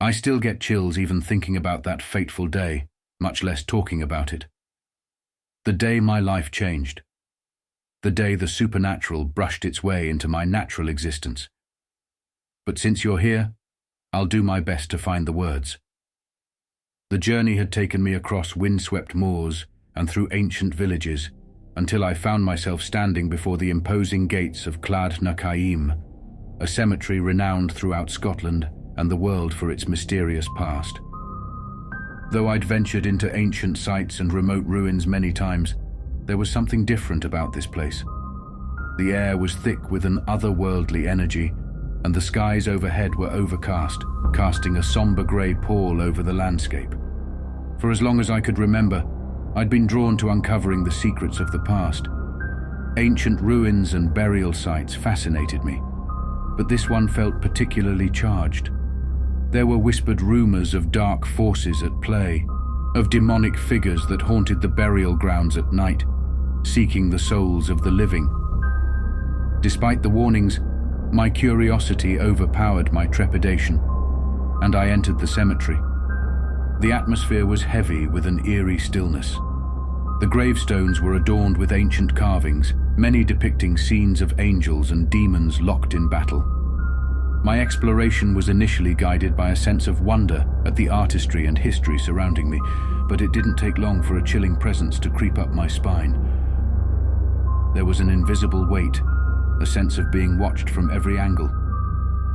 I still get chills even thinking about that fateful day, much less talking about it. The day my life changed. The day the supernatural brushed its way into my natural existence. But since you're here, I'll do my best to find the words. The journey had taken me across windswept moors and through ancient villages, until I found myself standing before the imposing gates of Clad na Caim, a cemetery renowned throughout Scotland and the world for its mysterious past. Though I'd ventured into ancient sites and remote ruins many times, there was something different about this place. The air was thick with an otherworldly energy, and the skies overhead were overcast, casting a somber grey pall over the landscape. For as long as I could remember, I'd been drawn to uncovering the secrets of the past. Ancient ruins and burial sites fascinated me, but this one felt particularly charged. There were whispered rumors of dark forces at play, of demonic figures that haunted the burial grounds at night, seeking the souls of the living. Despite the warnings, my curiosity overpowered my trepidation, and I entered the cemetery. The atmosphere was heavy with an eerie stillness. The gravestones were adorned with ancient carvings, many depicting scenes of angels and demons locked in battle. My exploration was initially guided by a sense of wonder at the artistry and history surrounding me, but it didn't take long for a chilling presence to creep up my spine. There was an invisible weight, a sense of being watched from every angle.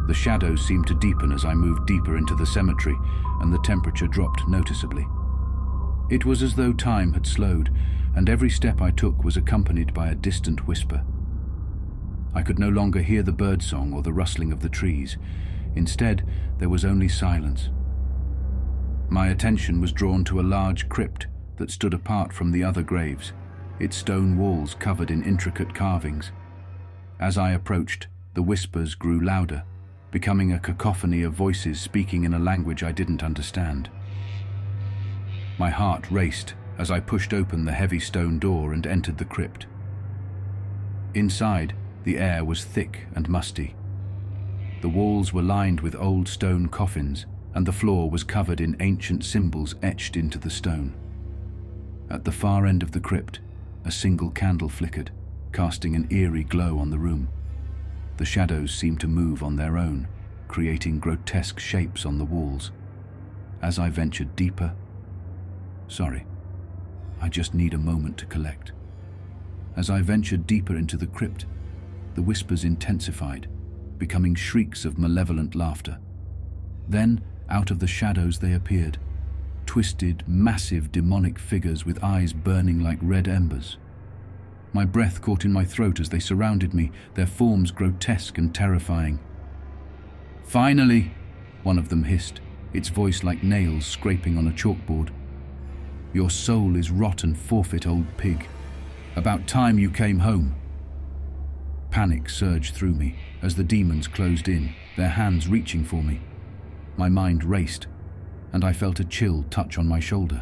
The shadows seemed to deepen as I moved deeper into the cemetery, and the temperature dropped noticeably. It was as though time had slowed, and every step I took was accompanied by a distant whisper. I could no longer hear the birdsong or the rustling of the trees. Instead, there was only silence. My attention was drawn to a large crypt that stood apart from the other graves, its stone walls covered in intricate carvings. As I approached, the whispers grew louder, becoming a cacophony of voices speaking in a language I didn't understand. My heart raced as I pushed open the heavy stone door and entered the crypt. Inside, the air was thick and musty. The walls were lined with old stone coffins, and the floor was covered in ancient symbols etched into the stone. At the far end of the crypt, a single candle flickered, casting an eerie glow on the room. The shadows seemed to move on their own, creating grotesque shapes on the walls. As I ventured deeper, I just need a moment to collect. As I ventured deeper into the crypt, the whispers intensified, becoming shrieks of malevolent laughter. Then, out of the shadows they appeared, twisted, massive demonic figures with eyes burning like red embers. My breath caught in my throat as they surrounded me, their forms grotesque and terrifying. "Finally!" one of them hissed, its voice like nails scraping on a chalkboard. "Your soul is rotten forfeit, old pig. About time you came home." Panic surged through me as the demons closed in, their hands reaching for me. My mind raced, and I felt a chill touch on my shoulder.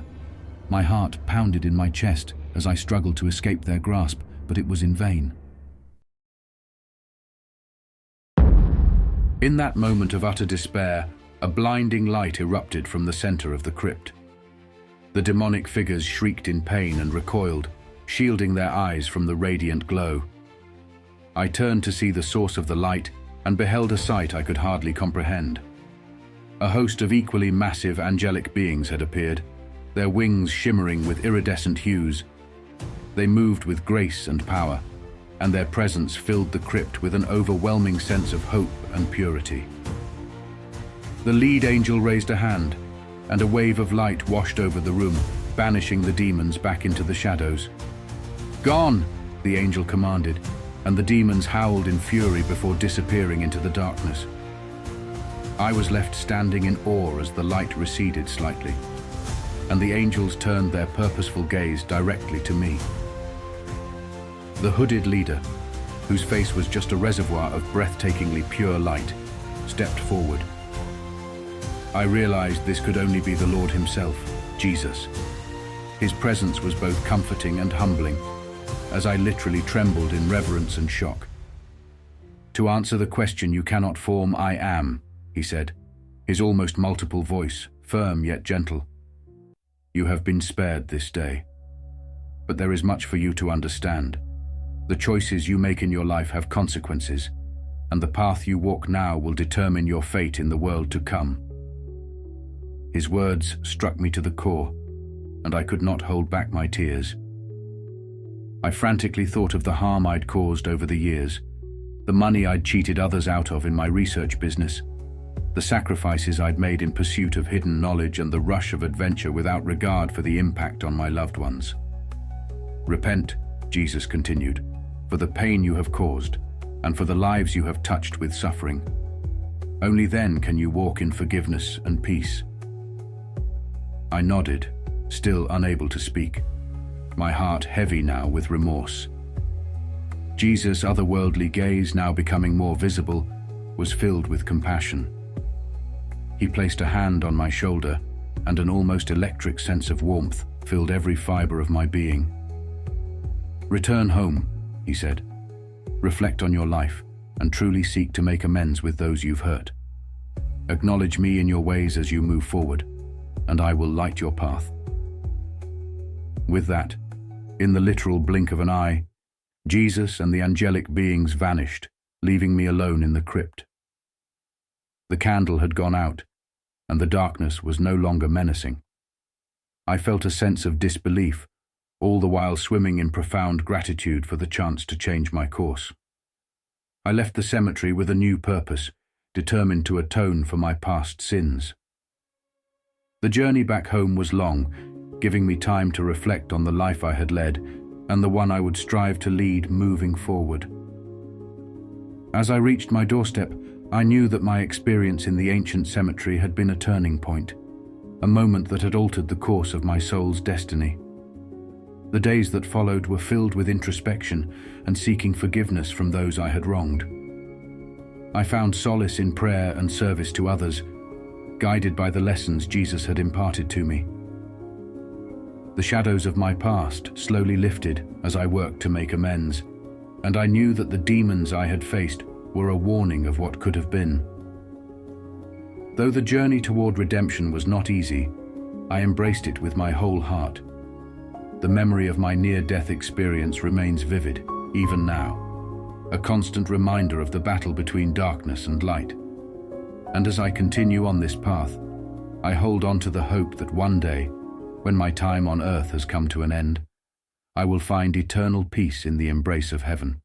My heart pounded in my chest as I struggled to escape their grasp, but it was in vain. In that moment of utter despair, a blinding light erupted from the center of the crypt. The demonic figures shrieked in pain and recoiled, shielding their eyes from the radiant glow. I turned to see the source of the light and beheld a sight I could hardly comprehend. A host of equally massive angelic beings had appeared, their wings shimmering with iridescent hues. They moved with grace and power, and their presence filled the crypt with an overwhelming sense of hope and purity. The lead angel raised a hand, and a wave of light washed over the room, banishing the demons back into the shadows. "Gone!" the angel commanded, and the demons howled in fury before disappearing into the darkness. I was left standing in awe as the light receded slightly, and the angels turned their purposeful gaze directly to me. The hooded leader, whose face was just a reservoir of breathtakingly pure light, stepped forward. I realized this could only be the Lord himself, Jesus. His presence was both comforting and humbling, as I literally trembled in reverence and shock. "To answer the question you cannot form, I am," he said, his almost multiple voice, firm yet gentle. You have been spared this day. But there is much for you to understand. The choices you make in your life have consequences, and the path you walk now will determine your fate in the world to come. His words struck me to the core, and I could not hold back my tears. I frantically thought of the harm I'd caused over the years, the money I'd cheated others out of in my research business, the sacrifices I'd made in pursuit of hidden knowledge, and the rush of adventure without regard for the impact on my loved ones. Repent, Jesus continued, for the pain you have caused, and for the lives you have touched with suffering. Only then can you walk in forgiveness and peace. I nodded, still unable to speak, my heart heavy now with remorse. Jesus' otherworldly gaze, now becoming more visible, was filled with compassion. He placed a hand on my shoulder, and an almost electric sense of warmth filled every fiber of my being. Return home, he said. Reflect on your life, and truly seek to make amends with those you've hurt. Acknowledge me in your ways as you move forward, and I will light your path. With that, in the literal blink of an eye, Jesus and the angelic beings vanished, leaving me alone in the crypt. The candle had gone out, and the darkness was no longer menacing. I felt a sense of disbelief, all the while swimming in profound gratitude for the chance to change my course. I left the cemetery with a new purpose, determined to atone for my past sins. The journey back home was long, giving me time to reflect on the life I had led and the one I would strive to lead moving forward. As I reached my doorstep, I knew that my experience in the ancient cemetery had been a turning point, a moment that had altered the course of my soul's destiny. The days that followed were filled with introspection and seeking forgiveness from those I had wronged. I found solace in prayer and service to others, guided by the lessons Jesus had imparted to me. The shadows of my past slowly lifted as I worked to make amends, and I knew that the demons I had faced were a warning of what could have been. Though the journey toward redemption was not easy, I embraced it with my whole heart. The memory of my near-death experience remains vivid, even now, a constant reminder of the battle between darkness and light. And as I continue on this path, I hold on to the hope that one day, when my time on earth has come to an end, I will find eternal peace in the embrace of heaven.